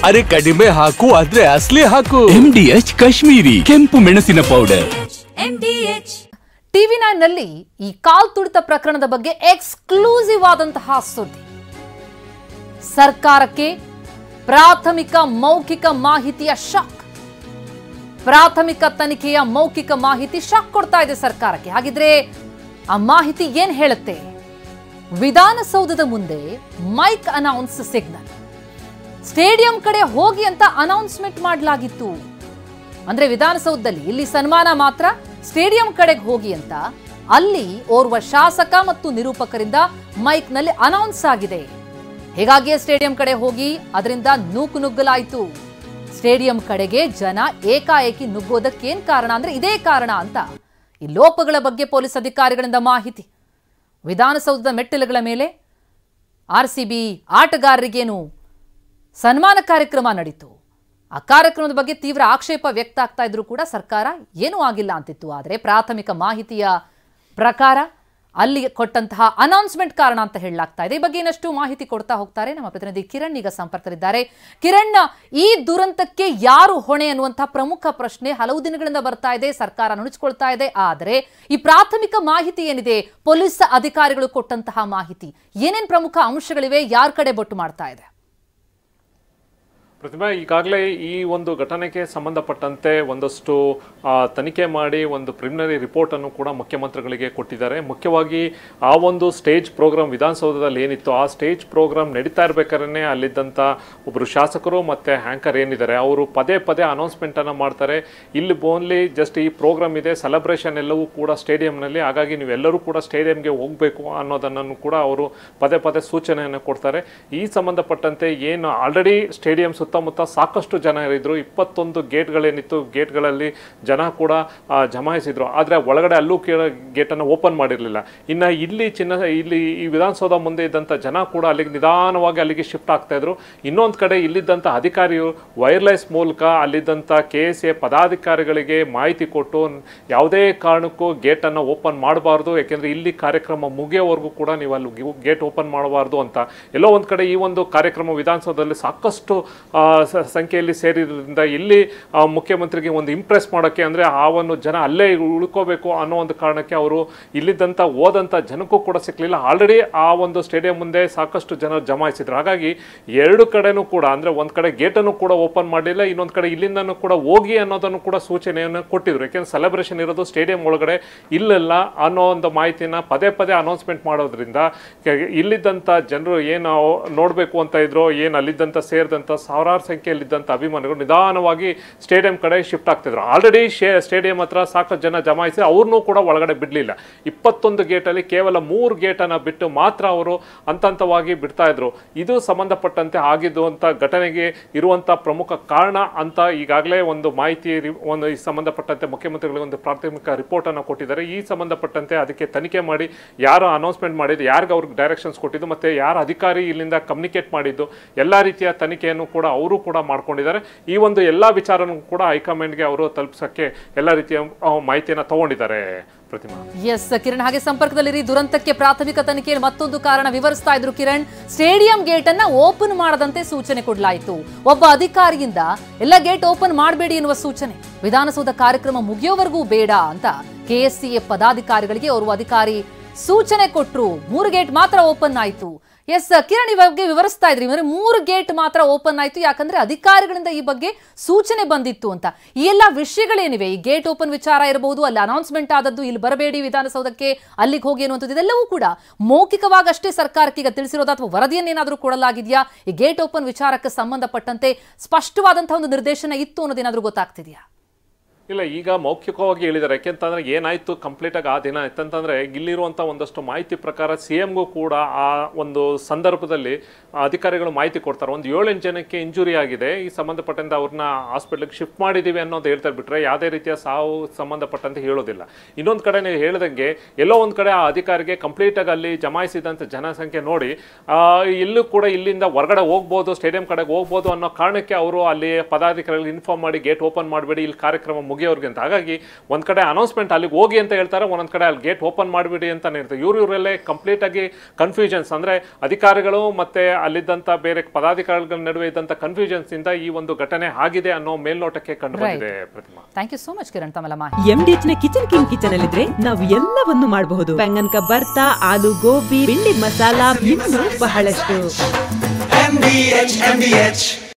ಅರೆ ಕಡಿಮೆ ಹಾಕು ಆದ್ರೆ ಅಸಲಿ ಹಾಕು. MDH ಕಾಶ್ಮೀರಿ ಕೆಂಪು ಮೆಣಸಿನ ಪೌಡರ್. ಟಿವಿ9 ನಲ್ಲಿ ಈ ಕಾಲ್ ತುಳಿತ ಪ್ರಕರಣದ ಬಗ್ಗೆ ಎಕ್ಸ್ಕ್ಲೂಸಿವ್ ಆದಂತಹ ಸುದ್ದಿ. ಸರ್ಕಾರಕ್ಕೆ ಪ್ರಾಥಮಿಕ ಮೌಖಿಕ ಮಾಹಿತಿಯ ಶಾಕ್. ಪ್ರಾಥಮಿಕ ತನಿಖೆಯ ಮೌಖಿಕ ಮಾಹಿತಿ ಶಾಕ್ ಕೊಡ್ತಾ ಇದೆ ಸರ್ಕಾರಕ್ಕೆ. ಹಾಗಿದ್ರೆ ಆ ಮಾಹಿತಿ ಏನ್ ಹೇಳುತ್ತೆ? ವಿಧಾನಸೌಧದ ಮುಂದೆ ಮೈಕ್ ಅನೌನ್ಸ್ ಸಿಗ್ನಲ್. ಸ್ಟೇಡಿಯಂ ಕಡೆ ಹೋಗಿ ಅಂತ ಅನೌನ್ಸ್ಮೆಂಟ್ ಮಾಡಲಾಗಿತ್ತು. ಅಂದ್ರೆ ವಿಧಾನಸೌಧದಲ್ಲಿ ಇಲ್ಲಿ ಸನ್ಮಾನ ಮಾತ್ರ, ಸ್ಟೇಡಿಯಂ ಕಡೆಗೆ ಹೋಗಿ ಅಂತ ಅಲ್ಲಿ ಓರ್ವ ಶಾಸಕ ಮತ್ತು ನಿರೂಪಕರಿಂದ ಮೈಕ್ ನಲ್ಲಿ ಅನೌನ್ಸ್ ಆಗಿದೆ. ಹೀಗಾಗಿಯೇ ಸ್ಟೇಡಿಯಂ ಕಡೆ ಹೋಗಿ ಅದರಿಂದ ನೂಕು ನುಗ್ಗಲಾಯಿತು. ಸ್ಟೇಡಿಯಂ ಕಡೆಗೆ ಜನ ಏಕಾಏಕಿ ನುಗ್ಗೋದಕ್ಕೇನ್ ಕಾರಣ ಅಂದ್ರೆ ಇದೇ ಕಾರಣ ಅಂತ ಈ ಲೋಪಗಳ ಬಗ್ಗೆ ಪೊಲೀಸ್ ಅಧಿಕಾರಿಗಳಿಂದ ಮಾಹಿತಿ. ವಿಧಾನಸೌಧದ ಮೆಟ್ಟಿಲುಗಳ ಮೇಲೆ RCB ಆಟಗಾರರಿಗೇನು ಸನ್ಮಾನ ಕಾರ್ಯಕ್ರಮ ನಡೀತು. ಆ ಕಾರ್ಯಕ್ರಮದ ಬಗ್ಗೆ ತೀವ್ರ ಆಕ್ಷೇಪ ವ್ಯಕ್ತ ಆಗ್ತಾ ಇದ್ರು ಕೂಡ ಸರ್ಕಾರ ಏನೂ ಆಗಿಲ್ಲ ಅಂತಿತ್ತು. ಆದರೆ ಪ್ರಾಥಮಿಕ ಮಾಹಿತಿಯ ಪ್ರಕಾರ ಅಲ್ಲಿ ಕೊಟ್ಟಂತಹ ಅನೌನ್ಸ್ಮೆಂಟ್ ಕಾರಣ ಅಂತ ಹೇಳಲಾಗ್ತಾ ಇದೆ. ಈ ಬಗ್ಗೆ ಇನ್ನಷ್ಟು ಮಾಹಿತಿ ಕೊಡ್ತಾ ಹೋಗ್ತಾರೆ ನಮ್ಮ ಪ್ರತಿನಿಧಿ ಕಿರಣ್. ಈಗ ಸಂಪರ್ಕದಲ್ಲಿದ್ದಾರೆ. ಕಿರಣ್, ಈ ದುರಂತಕ್ಕೆ ಯಾರು ಹೊಣೆ ಅನ್ನುವಂತಹ ಪ್ರಮುಖ ಪ್ರಶ್ನೆ ಹಲವು ದಿನಗಳಿಂದ ಬರ್ತಾ ಇದೆ. ಸರ್ಕಾರ ನುಣುಚಿಕೊಳ್ತಾ ಇದೆ. ಆದರೆ ಈ ಪ್ರಾಥಮಿಕ ಮಾಹಿತಿ ಏನಿದೆ, ಪೊಲೀಸ್ ಅಧಿಕಾರಿಗಳು ಕೊಟ್ಟಂತಹ ಮಾಹಿತಿ, ಏನೇನ್ ಪ್ರಮುಖ ಅಂಶಗಳಿವೆ, ಯಾರ ಕಡೆ ಬೊಟ್ಟು ಮಾಡ್ತಾ ಇದೆ? ಪ್ರತಿಭಾ, ಈಗಾಗಲೇ ಈ ಒಂದು ಘಟನೆಗೆ ಸಂಬಂಧಪಟ್ಟಂತೆ ಒಂದಷ್ಟು ತನಿಖೆ ಮಾಡಿ ಒಂದು ಪ್ರಿಲಿಮಿನರಿ ರಿಪೋರ್ಟ್ ಅನ್ನು ಕೂಡ ಮುಖ್ಯಮಂತ್ರಿಗಳಿಗೆ ಕೊಟ್ಟಿದ್ದಾರೆ. ಮುಖ್ಯವಾಗಿ ಆ ಒಂದು ಸ್ಟೇಜ್ ಪ್ರೋಗ್ರಾಮ್ ವಿಧಾನಸೌಧದಲ್ಲಿ ಏನಿತ್ತು, ಆ ಸ್ಟೇಜ್ ಪ್ರೋಗ್ರಾಮ್ ನಡೀತಾ ಇರಬೇಕಾದ್ರೆ ಅಲ್ಲಿದ್ದಂಥ ಒಬ್ಬರು ಶಾಸಕರು ಮತ್ತು ಹ್ಯಾಂಕರ್ ಏನಿದ್ದಾರೆ ಅವರು ಪದೇ ಪದೇ ಅನೌನ್ಸ್ಮೆಂಟನ್ನು ಮಾಡ್ತಾರೆ. ಇಲ್ಲಿ ಓನ್ಲಿ ಜಸ್ಟ್ ಈ ಪ್ರೋಗ್ರಾಮ್ ಇದೆ, ಸೆಲೆಬ್ರೇಷನ್ ಎಲ್ಲವೂ ಕೂಡ ಸ್ಟೇಡಿಯಂನಲ್ಲಿ, ಹಾಗಾಗಿ ನೀವೆಲ್ಲರೂ ಕೂಡ ಸ್ಟೇಡಿಯಂಗೆ ಹೋಗಬೇಕು ಅನ್ನೋದನ್ನು ಕೂಡ ಅವರು ಪದೇ ಪದೇ ಸೂಚನೆಯನ್ನು ಕೊಡ್ತಾರೆ. ಈ ಸಂಬಂಧಪಟ್ಟಂತೆ ಏನು ಆಲ್ರೆಡಿ ಸ್ಟೇಡಿಯಂ ಸುತ್ತಮುತ್ತ ಸಾಕಷ್ಟು ಜನ ಇದ್ರು, 21 ಗೇಟ್ಗಳೇನಿತ್ತು, ಗೇಟ್ಗಳಲ್ಲಿ ಜನ ಕೂಡ ಜಮಾಯಿಸಿದ್ರು. ಆದರೆ ಒಳಗಡೆ ಅಲ್ಲೂ ಗೇಟನ್ನು ಓಪನ್ ಮಾಡಿರಲಿಲ್ಲ. ಇನ್ನು ಇಲ್ಲಿ ಈ ವಿಧಾನಸೌಧ ಮುಂದೆ ಇದ್ದಂಥ ಜನ ಕೂಡ ಅಲ್ಲಿಗೆ ನಿಧಾನವಾಗಿ ಅಲ್ಲಿಗೆ ಶಿಫ್ಟ್ ಆಗ್ತಾ ಇದ್ರು. ಇನ್ನೊಂದು ಕಡೆ ಇಲ್ಲಿದ್ದಂಥ ಅಧಿಕಾರಿಯು ವೈರ್ಲೆಸ್ ಮೂಲಕ ಅಲ್ಲಿದ್ದಂಥ KSA ಪದಾಧಿಕಾರಿಗಳಿಗೆ ಮಾಹಿತಿ ಕೊಟ್ಟು ಯಾವುದೇ ಕಾರಣಕ್ಕೂ ಗೇಟನ್ನು ಓಪನ್ ಮಾಡಬಾರ್ದು, ಯಾಕೆಂದರೆ ಇಲ್ಲಿ ಕಾರ್ಯಕ್ರಮ ಮುಗಿಯೋವರೆಗೂ ಕೂಡ ನೀವು ಅಲ್ಲಿ ಗೇಟ್ ಓಪನ್ ಮಾಡಬಾರ್ದು ಅಂತ. ಎಲ್ಲೋ ಒಂದು ಕಡೆ ಈ ಒಂದು ಕಾರ್ಯಕ್ರಮ ವಿಧಾನಸೌಧದಲ್ಲಿ ಸಾಕಷ್ಟು ಸಂಖ್ಯೆಯಲ್ಲಿ ಸೇರಿದ್ರಿಂದ ಇಲ್ಲಿ ಮುಖ್ಯಮಂತ್ರಿಗೆ ಒಂದು ಇಂಪ್ರೆಸ್ ಮಾಡೋಕ್ಕೆ, ಅಂದರೆ ಆ ಒಂದು ಜನ ಅಲ್ಲೇ ಉಳ್ಕೋಬೇಕು ಅನ್ನೋ ಒಂದು ಕಾರಣಕ್ಕೆ ಅವರು ಇಲ್ಲಿದ್ದಂಥ ಹೋದಂಥ ಜನಕ್ಕೂ ಕೂಡ ಸಿಕ್ಕಲಿಲ್ಲ. ಆಲ್ರೆಡಿ ಆ ಒಂದು ಸ್ಟೇಡಿಯಂ ಮುಂದೆ ಸಾಕಷ್ಟು ಜನ ಜಮಾಯಿಸಿದ್ರು. ಹಾಗಾಗಿ ಎರಡು ಕಡೆನೂ ಕೂಡ, ಅಂದರೆ ಒಂದು ಕಡೆ ಗೇಟನ್ನು ಕೂಡ ಓಪನ್ ಮಾಡಲಿಲ್ಲ, ಇನ್ನೊಂದು ಕಡೆ ಇಲ್ಲಿಂದನೂ ಕೂಡ ಹೋಗಿ ಅನ್ನೋದನ್ನು ಕೂಡ ಸೂಚನೆಯನ್ನು ಕೊಟ್ಟಿದ್ರು. ಯಾಕೆಂದರೆ ಸೆಲೆಬ್ರೇಷನ್ ಇರೋದು ಸ್ಟೇಡಿಯಂ ಒಳಗಡೆ, ಇಲ್ಲೆಲ್ಲ ಅನ್ನೋ ಒಂದು ಮಾಹಿತಿನ ಪದೇ ಪದೇ ಅನೌನ್ಸ್ಮೆಂಟ್ ಮಾಡೋದ್ರಿಂದ ಇಲ್ಲಿದ್ದಂಥ ಜನರು ಏನು ನೋಡಬೇಕು ಅಂತ ಇದ್ರು, ಏನು ಅಲ್ಲಿದ್ದಂಥ ಸೇರಿದಂಥ ಸಾವಿರಾರು ಸಂಖ್ಯೆಯಲ್ಲಿದ್ದಂಥ ಅಭಿಮಾನಿಗಳು ನಿಧಾನವಾಗಿ ಸ್ಟೇಡಿಯಂ ಕಡೆ ಶಿಫ್ಟ್ ಆಗ್ತಿದ್ರು. ಆಲ್ರೆಡಿ ಸ್ಟೇಡಿಯಂ ಹತ್ರ ಸಾಕಷ್ಟು ಜನ ಜಮಾಯಿಸಿ ಅವ್ರನ್ನೂ ಕೂಡ ಒಳಗಡೆ ಬಿಡಲಿಲ್ಲ. 21 ಗೇಟಲ್ಲಿ ಕೇವಲ 3 ಗೇಟನ್ನು ಬಿಟ್ಟು ಮಾತ್ರ ಅವರು ಹಂತವಾಗಿ ಬಿಡ್ತಾ ಇದ್ರು. ಇದು ಸಂಬಂಧಪಟ್ಟಂತೆ ಆಗಿದ್ದು ಅಂತ ಘಟನೆಗೆ ಇರುವಂಥ ಪ್ರಮುಖ ಕಾರಣ ಅಂತ ಈಗಾಗಲೇ ಒಂದು ಮಾಹಿತಿ ಈ ಸಂಬಂಧಪಟ್ಟಂತೆ ಮುಖ್ಯಮಂತ್ರಿಗಳಿಗೆ ಒಂದು ಪ್ರಾಥಮಿಕ ರಿಪೋರ್ಟನ್ನು ಕೊಟ್ಟಿದ್ದಾರೆ. ಈ ಸಂಬಂಧಪಟ್ಟಂತೆ ಅದಕ್ಕೆ ತನಿಖೆ ಮಾಡಿ ಯಾರು ಅನೌನ್ಸ್ಮೆಂಟ್ ಮಾಡಿದ್ದು, ಯಾರಿಗೆ ಅವ್ರಿಗೆ ಡೈರೆಕ್ಷನ್ಸ್ ಕೊಟ್ಟಿದ್ದು, ಮತ್ತು ಯಾರು ಅಧಿಕಾರಿ ಇಲ್ಲಿಂದ ಕಮ್ಯುನಿಕೇಟ್ ಮಾಡಿದ್ದು, ಎಲ್ಲ ರೀತಿಯ ತನಿಖೆಯನ್ನು ಕೂಡ ಅವರು ಕೂಡ ಮಾಡ್ಕೊಂಡಿದ್ದಾರೆ. ಈ ಒಂದು ಎಲ್ಲ ವಿಚಾರನೂ ಕೂಡ ಹೈಕಮಾಂಡ್ಗೆ ಅವರು ತಲುಪಿಸಕ್ಕೆ ಎಲ್ಲ ರೀತಿಯ ಮಾಹಿತಿಯನ್ನು ತಗೊಂಡಿದ್ದಾರೆ. ಪ್ರತಿಮಾ, ಎಸ್ ಕಿರಣ್, ಹಾಗೆ ಸಂಪರ್ಕದಲ್ಲಿರಿ. ದುರಂತಕ್ಕೆ ಪ್ರಾಥಮಿಕ ತನಿಖೆಯಲ್ಲಿ ಮತ್ತೊಂದು ಕಾರಣ ವಿವರಿಸ್ತಾ ಇದ್ರು ಕಿರಣ್. ಸ್ಟೇಡಿಯಂ ಗೇಟ್ ಅನ್ನ ಓಪನ್ ಮಾಡದಂತೆ ಸೂಚನೆ ಕೊಡಲಾಯಿತು. ಒಬ್ಬ ಅಧಿಕಾರಿಯಿಂದ ಎಲ್ಲ ಗೇಟ್ ಓಪನ್ ಮಾಡಬೇಡಿ ಎನ್ನುವ ಸೂಚನೆ. ವಿಧಾನಸೌಧ ಕಾರ್ಯಕ್ರಮ ಮುಗಿಯೋವರೆಗೂ ಬೇಡ ಅಂತ KSCA ಪದಾಧಿಕಾರಿಗಳಿಗೆ ಓರ್ವ ಅಧಿಕಾರಿ ಸೂಚನೆ ಕೊಟ್ಟರು. 3 ಗೇಟ್ ಮಾತ್ರ ಓಪನ್ ಆಯಿತು. ಎಸ್ ಕಿರಣ್, ಈ ಬಗ್ಗೆ ವಿವರಿಸ್ತಾ ಇದ್ರಿ. 3 ಗೇಟ್ ಮಾತ್ರ ಓಪನ್ ಆಯ್ತು, ಯಾಕಂದ್ರೆ ಅಧಿಕಾರಿಗಳಿಂದ ಈ ಬಗ್ಗೆ ಸೂಚನೆ ಬಂದಿತ್ತು ಅಂತ. ಈ ಎಲ್ಲ ವಿಷಯಗಳೇನಿವೆ, ಈ ಗೇಟ್ ಓಪನ್ ವಿಚಾರ ಇರಬಹುದು, ಅಲ್ಲಿ ಅನೌನ್ಸ್ಮೆಂಟ್ ಆದದ್ದು, ಇಲ್ಲಿ ಬರಬೇಡಿ ವಿಧಾನಸೌಧಕ್ಕೆ, ಅಲ್ಲಿಗೆ ಹೋಗಿ ಅನ್ನುವಂಥದ್ದು, ಇದೆಲ್ಲವೂ ಕೂಡ ಮೌಖಿಕವಾಗಿ ಅಷ್ಟೇ ಸರ್ಕಾರಕ್ಕೆ ಈಗ ತಿಳಿಸಿರೋದು ಅಥವಾ ವರದಿಯನ್ನೇನಾದರೂ ಕೊಡಲಾಗಿದೆಯಾ? ಈ ಗೇಟ್ ಓಪನ್ ವಿಚಾರಕ್ಕೆ ಸಂಬಂಧಪಟ್ಟಂತೆ ಸ್ಪಷ್ಟವಾದಂತಹ ಒಂದು ನಿರ್ದೇಶನ ಇತ್ತು ಅನ್ನೋದೇನಾದ್ರೂ ಗೊತ್ತಾಗ್ತಿದೆಯಾ? ಇಲ್ಲ, ಈಗ ಮೌಖಿಕವಾಗಿ ಹೇಳಿದ್ದಾರೆ. ಯಾಕೆಂತಂದ್ರೆ ಏನಾಯ್ತು ಕಂಪ್ಲೀಟಾಗಿ ಆ ದಿನ ಯಾಕಂತಂದ್ರೆ ಇಲ್ಲಿರುವಂಥ ಒಂದಷ್ಟು ಮಾಹಿತಿ ಪ್ರಕಾರ CMಗೂ ಕೂಡ ಆ ಒಂದು ಸಂದರ್ಭದಲ್ಲಿ ಅಧಿಕಾರಿಗಳು ಮಾಹಿತಿ ಕೊಡ್ತಾರೆ. ಒಂದು 7-8 ಜನಕ್ಕೆ ಇಂಜುರಿ ಆಗಿದೆ, ಈ ಸಂಬಂಧಪಟ್ಟಂತೆ ಅವ್ರನ್ನ ಹಾಸ್ಪಿಟ್ಲಿಗೆ ಶಿಫ್ಟ್ ಮಾಡಿದ್ದೀವಿ ಅನ್ನೋದು ಹೇಳ್ತಾ ಬಿಟ್ರೆ ಯಾವುದೇ ರೀತಿಯ ಸಾವು ಸಂಬಂಧಪಟ್ಟಂತೆ ಹೇಳೋದಿಲ್ಲ. ಇನ್ನೊಂದು ಕಡೆ ನೀವು ಹೇಳಿದಂಗೆ ಎಲ್ಲೋ ಒಂದು ಕಡೆ ಆ ಅಧಿಕಾರಿಗೆ ಕಂಪ್ಲೀಟಾಗಿ ಅಲ್ಲಿ ಜಮಾಯಿಸಿದಂಥ ಜನಸಂಖ್ಯೆ ನೋಡಿ ಎಲ್ಲೂ ಕೂಡ ಇಲ್ಲಿಂದ ಹೊರಗಡೆ ಹೋಗ್ಬೋದು, ಸ್ಟೇಡಿಯಂ ಕಡೆಗೆ ಹೋಗ್ಬೋದು ಅನ್ನೋ ಕಾರಣಕ್ಕೆ ಅವರು ಅಲ್ಲಿ ಪದಾಧಿಕಾರಿಗಳು ಇನ್ಫಾರ್ಮ್ ಮಾಡಿ ಗೇಟ್ ಓಪನ್ ಮಾಡಬೇಡಿ, ಇಲ್ಲಿ ಕಾರ್ಯಕ್ರಮ ಮುಗಿಯೋರ್ಗೆ ಅಂತ. ಹಾಗಾಗಿ ಒಂದ್ ಕಡೆ ಅನೌನ್ಸ್ಮೆಂಟ್ ಅಲ್ಲಿಗೆ ಹೋಗಿ ಅಂತ ಹೇಳ್ತಾರೆ, ಒಂದೊಂದ್ ಕಡೆ ಅಲ್ಲಿ ಗೇಟ್ ಓಪನ್ ಮಾಡಿಬಿಡಿ ಅಂತ ಹೇಳ್ತಾರೆ. ಇವರಲ್ಲೇ ಕಂಪ್ಲೀಟ್ ಆಗಿ ಕನ್ಫ್ಯೂಷನ್ಸ್, ಅಂದ್ರೆ ಅಧಿಕಾರಿಗಳು ಮತ್ತೆ ಅಲ್ಲಿದ್ದಂತ ಬೇರೆ ಪದಾಧಿಕಾರಿಗಳ ನಡುವೆ ಇದ್ದಂತ ಕನ್ಫ್ಯೂಷನ್ಸ್ ಇಂದ ಈ ಒಂದು ಘಟನೆ ಆಗಿದೆ ಅನ್ನೋ ಮೇಲ್ನೋಟಕ್ಕೆ ಕಂಡು ಬಂದಿದೆ. Pratima, thank you so much Kiran ತಮ್ಮ ಮಾಹಿತಿ. MDH ನ ಕಿಚನ್ ಕಿಂಗ್ ಕಿಚನ್ ಅಲ್ಲಿದ್ರೆ ನಾವು ಎಲ್ಲವನ್ನು ಮಾಡಬಹುದು. ಬೆಂಗನ್ ಕ ಬರ್ತಾ, ಆಲೂ ಗೋಬಿ, ಭಿಂಡಿ ಮಸಾಲಾ, ಇನ್ನೂ ಬಹಳಷ್ಟು. MDH